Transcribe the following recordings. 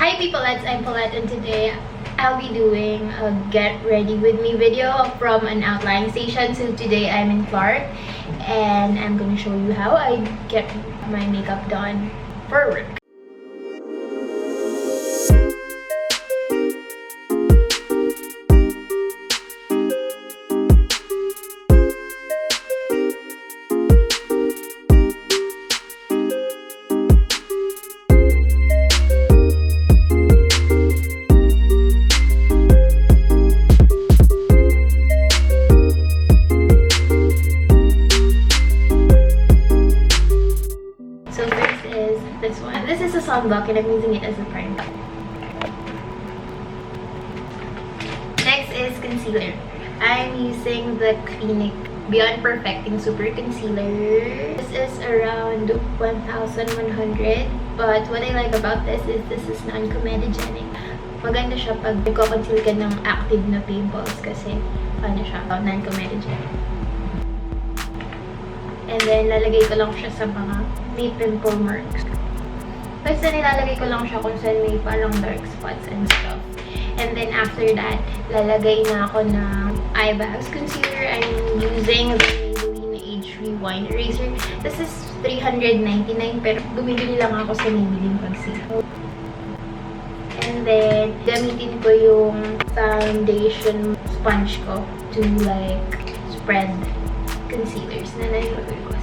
Hi peopleettes, I'm Paulette, and today I'll be doing a get ready with me video from an outline station. So today I'm in Clark and I'm gonna show you how I get my makeup done for work. This one. This is a sunblock and I'm using it as a primer. Next is concealer. I'm using the Clinique Beyond Perfecting Super Concealer. This is around 1,100. But what I like about this is non-comedogenic. Maganda siya pag nagko-conceal ka ng active na pimples kasi ano siya, non-comedogenic. And then, lalagay ko lang siya sa mga may pimple marks. Basta nilalagay ko lang siya kung saan may parang dark spots and stuff. And then after that, lalagay na ako ng eyebrows concealer. I'm using the Maybelline Age Rewind eraser. This is $399 pero bumili lang ako sa Maybelline Concealer. And then, gamitin ko yung foundation sponge ko to like spread concealers na nilagay ko.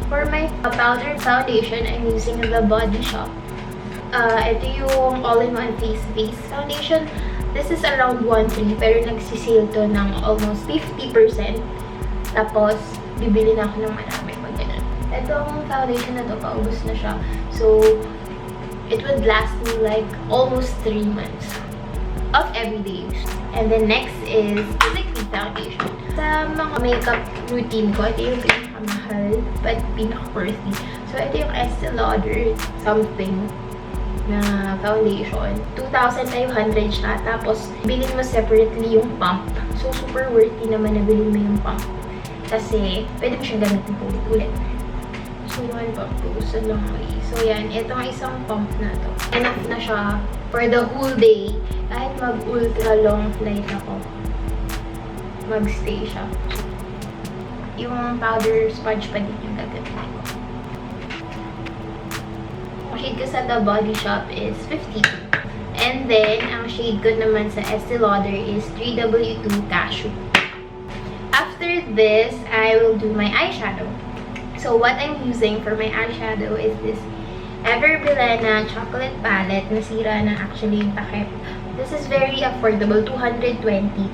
For my powder foundation, I'm using the Body Shop. Ito yung all-in-one face foundation. This is around 1.3 pero nagsisale to ng almost 50%. Tapos, bibili na ako ng marami pag ganun. Itong foundation na to, paubos na siya. So, it would last me like almost 3 months of everyday use. And then next is the liquid foundation. Sa mga makeup routine ko, ito yung pinakamahal but pinaka-worthy. So, ito yung Estee Lauder something na foundation. 2,500 siya. Tapos, bilhin mo separately yung pump. So, super worthy naman na bilhin mo yung pump. Kasi, pwede mo siyang gamitin po ulit. So, one pump goes a long way. So, yan. Itong isang pump na to. Enough na siya for the whole day. Kahit mag-ultra long flight ako, mag-stay siya. Yung powder sponge pa din yung gagamitin ko. Ang shade ko sa The Body Shop is 50. And then, ang shade ko naman sa Estee Lauder is 3W2 Cashew. After this, I will do my eyeshadow. So, what I'm using for my eyeshadow is this Belo chocolate palette. Nasira na actually yung takip. This is very affordable, 220,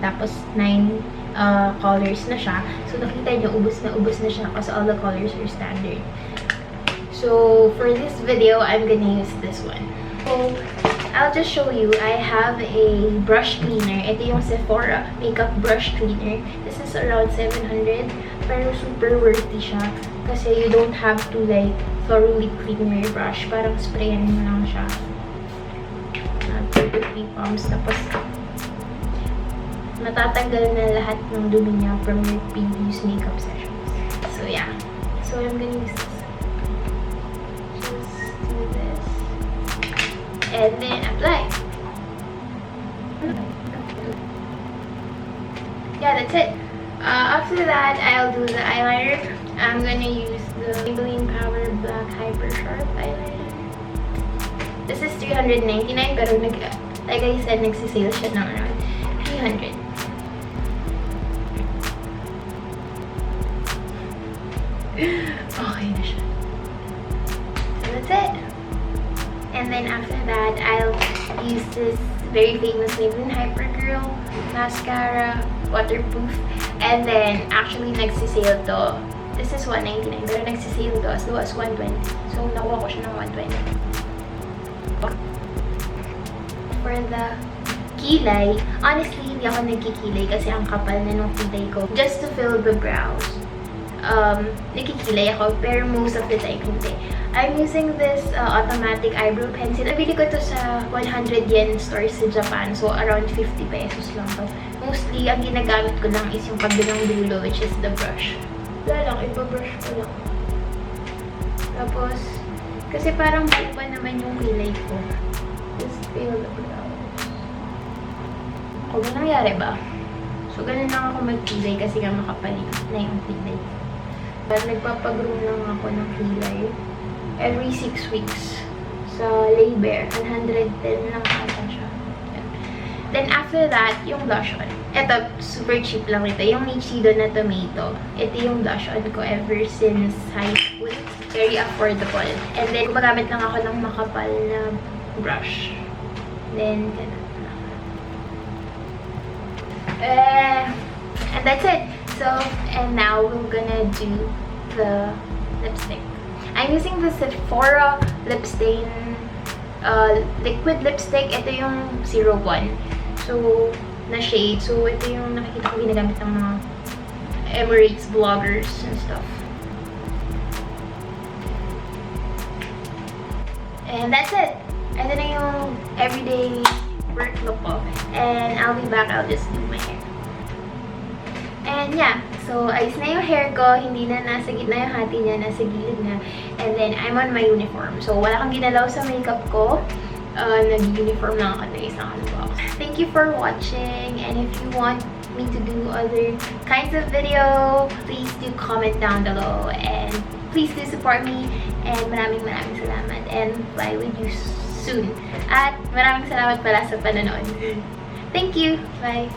tapos 9 colors na siya. So, nakita nyo, ubos na siya kasi all the colors are standard. So, for this video, I'm gonna use this one. So, I'll just show you. I have a brush cleaner. Ito yung Sephora makeup brush cleaner. This is around 700, pero super worthy siya. Kasi you don't have to like thoroughly clean your brush. Parang sprayan mo lang siya. 2 to 3 pumps. Tapos, matatanggal na lahat ng dumi niya from your previous makeup sessions. So, yeah. So, I'm gonna use this. Just do this. And then, apply. Yeah, that's it. After that, I'll do the eyeliner. I'm gonna use the Maybelline Power Black Hypersharp eyeliner. This is $399 pero like I said, nagsisale siya ng around 300. Okay na siya. So that's it. And then after that, I'll use this very famous Maybelline Hypercurl Mascara, waterproof. And then, actually, nagsisale to. This is $199 pero nagsisale to as low as $120. So, nakuha ko siya ng $120. For the kilay, honestly, hindi ako nagkikilay kasi ang kapal na nung kilay ko. Just to fill the brows, nagkikilay ako, pero most of the time hindi. I'm using this automatic eyebrow pencil. Nabili ko to sa 100 yen stores sa Japan, so around 50 pesos lang. But mostly, ang ginagamit ko lang is yung kabilang dulo, which is the brush. Wala lang, ipabrush ko lang. Tapos, Kasi parang ba naman yung kilay ko. Just feel the brows. O, ba nangyari ba? So, ganun lang ako magkilay kasi nga makapal na yung kilay. But nagpapagroom lang ako ng kilay every 6 weeks sa Lauder. 110 lang ata siya. Yan. Then, after that, yung blush on. Ito, super cheap lang ito. Yung Nichido na tomato. Ito yung blush on ko ever since high school. Very affordable. And then, gumagamit lang ako ng makapal na brush. Then, ganun. And that's it. So, and now we're gonna do the lipstick. I'm using the Sephora Lip Stain liquid lipstick. Ito yung 01. So, na shade. So, ito yung nakikita ko ginagamit ng mga Emirates vloggers and stuff. And that's it. Ito na yung everyday work look ko. And I'll be back. I'll just do my hair. And yeah. So, ayos na yung hair ko. Hindi na nasa gitna yung hati niya. Nasa gilid na. And then, I'm on my uniform. So, wala kang ginalaw sa makeup ko. Nag-uniform lang ako na isang sunblock. Thank you for watching. And if you want me to do other kinds of video, please do comment down below. And please do support me. And maraming salamat. And bye with you soon. At maraming salamat pala sa panonood. Thank you. Bye.